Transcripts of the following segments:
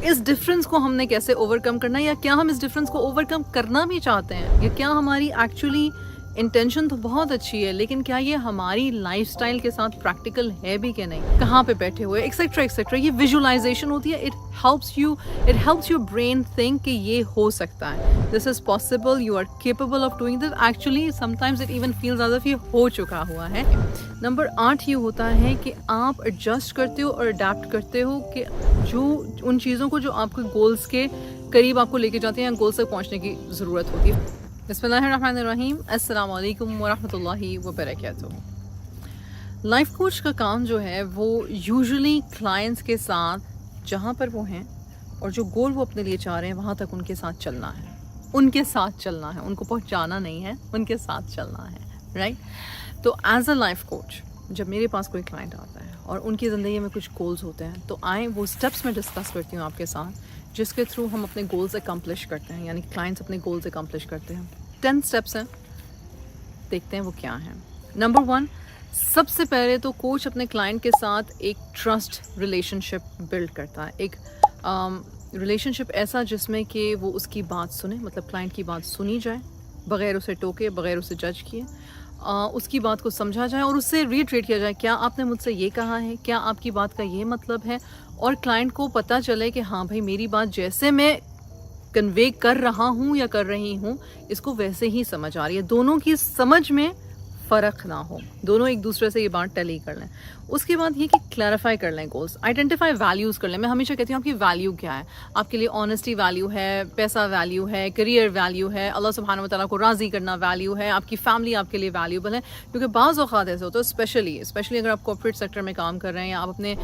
इस डिफरेंस को हमने कैसे ओवरकम करना है, या क्या हम इस डिफरेंस को ओवरकम करना भी चाहते हैं, या क्या हमारी एक्चुअली इंटेंशन तो बहुत अच्छी है लेकिन क्या ये हमारी लाइफस्टाइल के साथ प्रैक्टिकल है भी कि नहीं, कहाँ पे बैठे हुए, एक्सेट्रा एक्सेट्रा। ये विजुअलाइजेशन होती है। It helps your brain think कि ये हो सकता है, this is possible, you are capable of doing this. Actually sometimes it even feels as if ये हो चुका हुआ है। नंबर 8 ये होता है कि आप एडजस्ट करते हो और अडेप्ट करते हो कि जो उन चीज़ों को जो आपके गोल्स के करीब आपको लेके जाते हैं, गोल्स तक पहुंचने की ज़रूरत होती है। बिस्मिल्लाहिर्रहमानिर्रहीम, अस्सलाम वालेकुम वरहमतुल्लाहि वबरकातुहू। लाइफ कोच का काम जो है वो यूजुअली क्लाइंट्स के साथ जहाँ पर वो हैं और जो गोल वो अपने लिए चाह रहे हैं वहाँ तक उनके साथ चलना है, उनको पहुँचाना नहीं है, उनके साथ चलना है, राइट। तो एज अ लाइफ कोच जब मेरे पास कोई क्लाइंट आता है और उनकी ज़िंदगी में कुछ गोल्स होते हैं तो वो स्टेप्स मैं डिस्कस करती हूँ आपके साथ, जिसके थ्रू हम अपने गोल्स अकम्प्लिश करते हैं, यानी क्लाइंट्स अपने गोल्स अकम्प्लिश करते हैं। 10 स्टेप्स हैं, देखते हैं वो क्या हैं। नंबर 1, सबसे पहले तो कोच अपने क्लाइंट के साथ एक ट्रस्ट रिलेशनशिप बिल्ड करता है। एक रिलेशनशिप ऐसा जिसमें कि वो उसकी बात सुने, मतलब क्लाइंट की बात सुनी जाए बग़ैर उसे टोके, बग़ैर उसे जज किए, उसकी बात को समझा जाए और उससे रीट्रेट किया जाए, क्या आपने मुझसे ये कहा है, क्या आपकी बात का ये मतलब है, और क्लाइंट को पता चले कि हाँ भाई मेरी बात जैसे मैं कन्वे कर रहा हूँ या कर रही हूँ इसको वैसे ही समझ आ रही है, दोनों की समझ में फ़र्क ना हो, दोनों एक दूसरे से ये बात टैली कर लें। उसके बाद ये कि क्लैरिफाई कर लें गोल्स, आइडेंटिफाई वैल्यूज़ कर लें। मैं हमेशा कहती हूँ आपकी वैल्यू क्या है, आपके लिए ऑनेस्टी वैल्यू है, पैसा वैल्यू है, करियर वैल्यू है, अल्लाह सुब्हानहू व तआला को राज़ी करना वैल्यू है, आपकी फैमिली आपके लिए वैल्यूबल है। क्योंकि बाज़ औक़ात ऐसे होता है, स्पेशली अगर आप कॉर्पोरेट सेक्टर में काम कर रहे हैं या आप अपने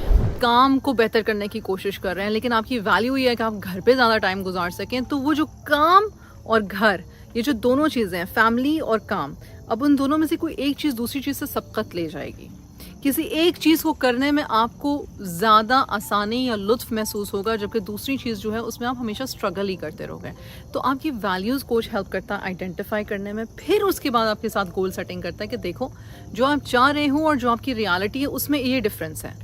काम को बेहतर करने की कोशिश कर रहे हैं, लेकिन आपकी वैल्यू ये है कि आप घर पर ज़्यादा टाइम गुजार सकें, तो वो जो काम और घर, ये जो दोनों चीज़ें हैं, फैमिली और काम, अब उन दोनों में से कोई एक चीज़ दूसरी चीज़ से सबकत ले जाएगी। किसी एक चीज़ को करने में आपको ज़्यादा आसानी या लुत्फ़ महसूस होगा, जबकि दूसरी चीज़ जो है उसमें आप हमेशा स्ट्रगल ही करते रहोगे। तो आपकी वैल्यूज़ कोच हेल्प करता है आइडेंटिफाई करने में। फिर उसके बाद आपके साथ गोल सेटिंग करता है कि देखो जो आप चाह रहे हो और जो आपकी रियलिटी है उसमें ये डिफरेंस है,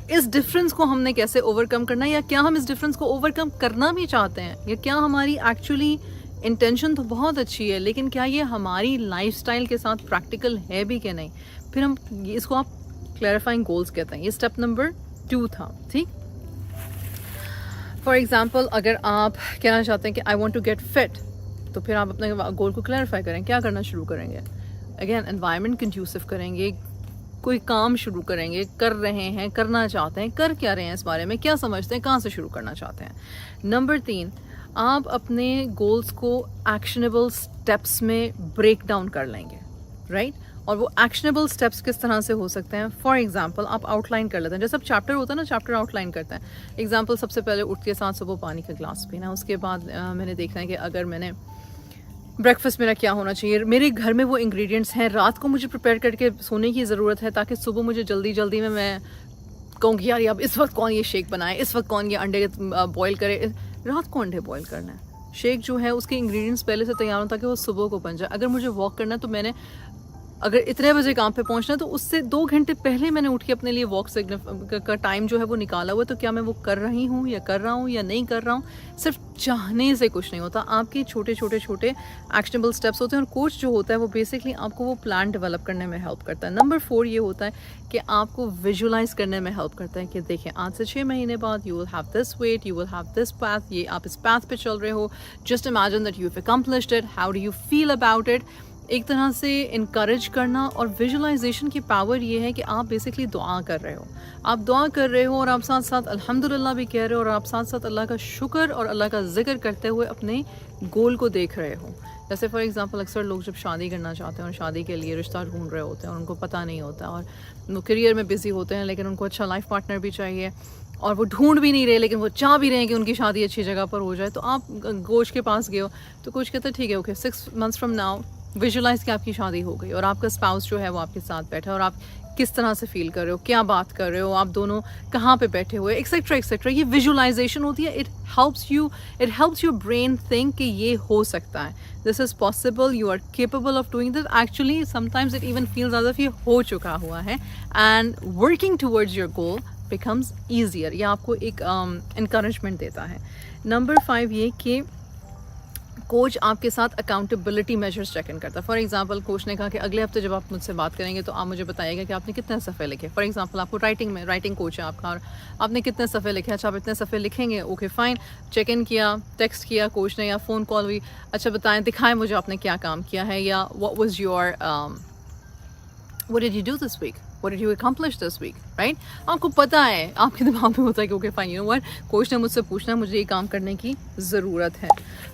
इस डिफरेंस को हमने कैसे ओवरकम करना है, या क्या हम इस डिफरेंस को ओवरकम करना भी चाहते हैं, या क्या हमारी एक्चुअली इंटेंशन तो बहुत अच्छी है लेकिन क्या ये हमारी लाइफस्टाइल के साथ प्रैक्टिकल है भी कि नहीं। फिर हम इसको आप क्लैरिफाइंग गोल्स कहते हैं। ये स्टेप नंबर 2 था, ठीक। फॉर एग्जांपल अगर आप कहना चाहते हैं कि I want to get fit, तो फिर आप अपने गोल को क्लैरिफाई करें, क्या करना शुरू करेंगे। अगेन एनवायरनमेंट कंड्यूसिव करेंगे, कोई काम शुरू करेंगे, कर रहे हैं, करना चाहते हैं, कर क्या रहे हैं, इस बारे में क्या समझते हैं, कहाँ से शुरू करना चाहते हैं। नंबर 3, आप अपने गोल्स को एक्शनेबल स्टेप्स में ब्रेक डाउन कर लेंगे, राइट। और वो एक्शनेबल स्टेप्स किस तरह से हो सकते हैं। फॉर एग्जांपल आप आउटलाइन कर लेते हैं, जैसे अब चैप्टर होता है ना, चैप्टर आउटलाइन करते हैं। एग्जांपल सबसे पहले उठ के साथ सुबह पानी का ग्लास पीना, उसके बाद मैंने देखना है कि अगर मैंने ब्रेकफास्ट मेरा क्या होना चाहिए, मेरे घर में वो इंग्रेडिएंट्स हैं, रात को मुझे प्रिपेयर करके सोने की ज़रूरत है ताकि सुबह मुझे जल्दी में मैं कहूँ कि यार अब इस वक्त कौन ये शेक बनाए, इस वक्त कौन ये अंडे बॉयल करे, रात को अंडे बॉयल करना है। शेक जो है उसके इंग्रेडिएंट्स पहले से तैयार हो ताकि वो सुबह को बन जाए। अगर मुझे वॉक करना है तो मैंने अगर इतने बजे काम पे पहुंचना है तो उससे 2 घंटे पहले मैंने उठ के अपने लिए वॉक का टाइम जो है वो निकाला हुआ है। तो क्या मैं वो कर रही हूँ या कर रहा हूँ या नहीं कर रहा हूँ, सिर्फ चाहने से कुछ नहीं होता। आपके छोटे एक्शनेबल स्टेप्स होते हैं और कोच जो होता है वो बेसिकली आपको वो प्लान डेवलप करने में हेल्प करता है। नंबर 4 ये होता है कि आपको विजुलाइज करने में हेल्प करता है कि देखें आज से 6 महीने बाद you will have this weight, you will have this path, ये आप इस पाथ पे चल रहे हो, just imagine that you have accomplished it, how do you feel about it. एक तरह से इनकरेज करना। और विजुलाइजेशन की पावर ये है कि आप बेसिकली दुआ कर रहे हो, आप दुआ कर रहे हो और आप साथ साथ अल्हम्दुलिल्लाह भी कह रहे हो और आप साथ साथ अल्लाह का शुक्र और अल्लाह का जिक्र करते हुए अपने गोल को देख रहे हो। जैसे फॉर एग्जांपल अक्सर लोग जब शादी करना चाहते हैं और शादी के लिए रिश्ता ढूंढ रहे होते हैं और उनको पता नहीं होता और वो करियर में बिजी होते हैं, लेकिन उनको अच्छा लाइफ पार्टनर भी चाहिए और वो ढूंढ भी नहीं रहे लेकिन वो चाह भी रहे हैं कि उनकी शादी अच्छी जगह पर हो जाए। तो आप कोच के पास गए हो तो कोच कहता है ठीक है okay 6 months from now visualise कि आपकी शादी हो गई और आपका स्पाउस जो है वो आपके साथ बैठा है और आप किस तरह से फील कर रहे हो, क्या बात कर रहे हो, आप दोनों कहाँ पे बैठे हुए, एक्सेट्रा एक्सेट्रा। ये विजुलाइजेशन होती है। It helps your brain think कि ये हो सकता है, this is possible, you are capable of doing this. Actually sometimes it even feels as if ये हो चुका हुआ है। And working towards your goal becomes easier, या आपको एक encouragement देता है. नंबर 5 ये कि कोच आपके साथ अकाउंटेबिलिटी मेजर्स चेक इन करता है. फॉर एग्जांपल कोच ने कहा कि अगले हफ्ते जब आप मुझसे बात करेंगे तो आप मुझे बताइएगा कि आपने कितने सफ़े लिखे. फॉर एग्जांपल आपको राइटिंग कोच है आपका, और आपने कितने सफ़े लिखे. अच्छा आप इतने सफ़े लिखेंगे, ओके फ़ाइन. चेक इन किया, टेक्स्ट किया कोच ने या फ़ोन कॉल हुई, अच्छा बताएं, दिखाएं मुझे आपने क्या काम किया है, या what was your what did you do this week, What did you accomplish this week, right? आपको पता है, आपके दिमाग में होता है कि okay fine, you know what, coach ने मुझसे पूछना है, मुझे ये काम करने की ज़रूरत है.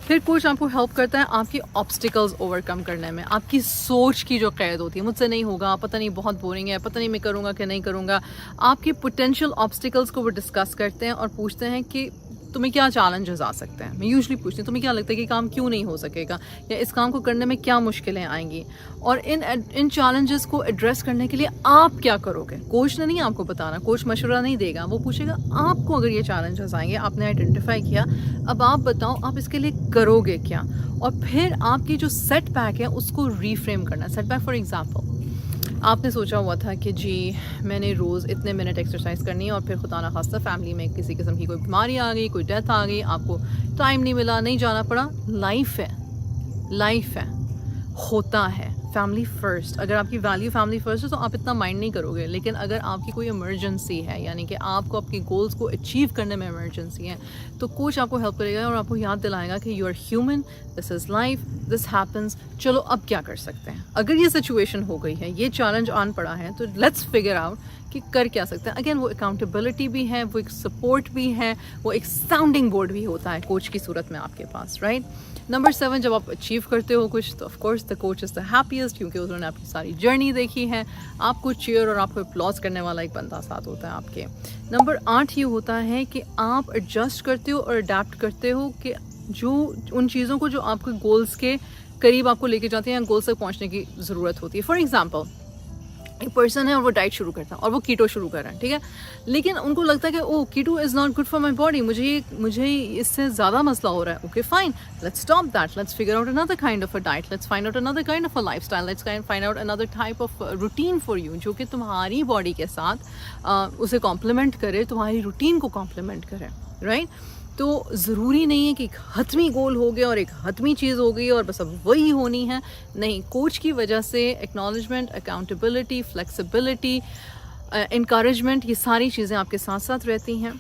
फिर कोच आपको हेल्प करता है आपकी ऑब्स्टिकल्स ओवरकम करने में. आपकी सोच की जो कैद होती है, मुझसे नहीं होगा, पता नहीं बहुत बोरिंग है, पता नहीं मैं करूँगा कि नहीं करूँगा, आपके पोटेंशियल ऑब्स्टिकल्स को वो डिस्कस करते हैं और पूछते हैं कि तुम्हें क्या चैलेंजेस आ सकते हैं. मैं यूजुअली पूछती हूँ तुम्हें क्या लगता है कि काम क्यों नहीं हो सकेगा, या इस काम को करने में क्या मुश्किलें आएंगी, और इन चैलेंजेस को एड्रेस करने के लिए आप क्या करोगे. कोच ने नहीं आपको बताना, कोच मशवरा नहीं देगा, वो पूछेगा आपको अगर ये चैलेंजेस आएंगे, आपने आइडेंटिफाई किया, अब आप बताओ आप इसके लिए करोगे क्या. और फिर आपकी जो सेटबैक है उसको रीफ्रेम करना. सेटबैक फॉर एग्जाम्पल, आपने सोचा हुआ था कि जी मैंने रोज़ इतने मिनट एक्सरसाइज करनी है, और फिर खुदा ना खास्ता फैमिली में किसी किस्म की कोई बीमारी आ गई, कोई डेथ आ गई, आपको टाइम नहीं मिला, नहीं जाना पड़ा. लाइफ है, होता है. Family first. अगर आपकी वैल्यू फैमिली फ़र्स्ट है तो आप इतना माइंड नहीं करोगे. लेकिन अगर आपकी कोई इमरजेंसी है, यानी कि आपको आपकी गोल्स को अचीव करने में इमरजेंसी है, तो कोच आपको हेल्प करेगा और आपको याद दिलाएगा कि you are human, this is life, this happens. चलो अब क्या कर सकते हैं. अगर ये सिचुएशन हो गई है, ये चैलेंज आन पड़ा है, तो लेट्स फिगर आउट कि कर क्या सकते हैं. अगेन वो अकाउंटेबिलिटी भी है, वो एक सपोर्ट भी है, वो एक साउंडिंग बोर्ड भी होता है कोच की सूरत में आपके पास, राइट. नंबर 7, जब आप अचीव करते हो कुछ, तो of course the coach is the happiest, क्योंकि उन्होंने आपकी सारी जर्नी देखी है. आपको चीयर और आपको अप्लॉज करने वाला एक बंदा साथ होता है आपके. नंबर 8 ये होता है कि आप एडजस्ट करते हो और अडेप्ट करते हो कि जो उन चीज़ों को जो आपके गोल्स के करीब आपको लेके जाते हैं या गोल्स तक पहुंचने की ज़रूरत होती है. फॉर एग्जांपल एक पर्सन है और वो डाइट शुरू करता है और वो कीटो शुरू कर रहा है, ठीक है, लेकिन उनको लगता है कि oh keto is not good for my body, मुझे इससे ज़्यादा मसला हो रहा है. Okay fine, let's stop that, let's figure out another kind of a diet, let's find out another kind of a lifestyle, let's find out another type of routine for you, जो कि तुम्हारी body के साथ उसे complement करे, तुम्हारी routine को complement करे, राइट. तो ज़रूरी नहीं है कि एक हतमी गोल हो गया और एक हतमी चीज़ हो गई और बस अब वही होनी है. नहीं, कोच की वजह से एक्नॉलेजमेंट, अकाउंटेबिलिटी, फ्लेक्सिबिलिटी, इनकरेजमेंट, ये सारी चीज़ें आपके साथ साथ रहती हैं.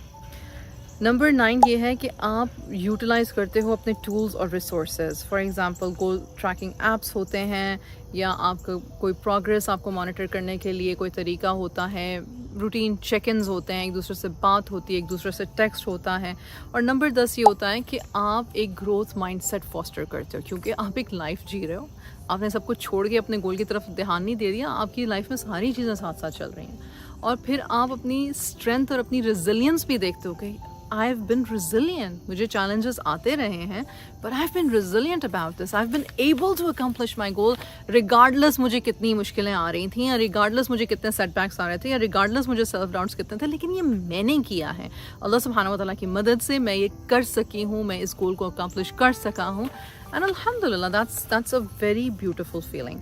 नंबर 9 ये है कि आप यूटिलाइज़ करते हो अपने टूल्स और resources. For example goal tracking apps होते हैं, या आपका कोई प्रोग्रेस आपको मॉनिटर करने के लिए कोई तरीका होता है, रूटीन चेक-इन्स होते हैं, एक दूसरे से बात होती है, एक दूसरे से टेक्स्ट होता है. और नंबर 10 ये होता है कि आप एक ग्रोथ माइंडसेट फॉस्टर करते हो, क्योंकि आप एक लाइफ जी रहे हो. आपने सब कुछ छोड़ के अपने गोल की तरफ ध्यान नहीं दे दिया, आपकी लाइफ में सारी चीज़ें साथ साथ चल रही हैं. और फिर आप अपनी स्ट्रेंथ और अपनी रेजिलियंस भी देखते हो कि आई हैव बिन रेजिलियंट, मुझे चैलेंजेस आते रहे हैं, but I have been resilient about this, I have been able to accomplish my goal, regardless मुझे कितनी मुश्किलें आ रही थी, या रिगार्डलेस मुझे कितने सेटबैक्स आ रहे थे, या रिगार्डलेस मुझे सेल्फ डाउट्स कितने थे, लेकिन ये मैंने किया है. अल्लाह सुब्हानहू व तआला की मदद से मैं ये कर सकी हूँ, मैं इस गोल को अकम्प्लिश कर सका हूँ, एंड अल्हम्दुलिल्लाह that's a very beautiful feeling.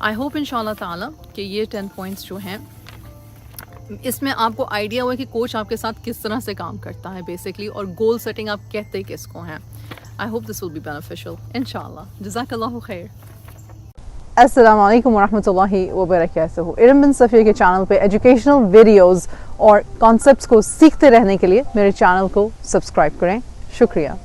I hope इंशाअल्लाह ताला कि ये 10 पॉइंट्स जो हैं इसमें आपको आइडिया हुआ कि कोच आपके साथ किस तरह से काम करता है बेसिकली, और गोल सेटिंग आप कहते किसको हैं. I hope this will be beneficial इंशाल्लाह. जज़ाकल्लाहु खैर. अस्सलाम वालेकुम वरहमतुल्लाहि वबरकातुहू. इरम बिन सफ़िया के चैनल पे एजुकेशनल वीडियोस और कॉन्सेप्ट्स को सीखते रहने के लिए मेरे चैनल को सब्सक्राइब करें. शुक्रिया.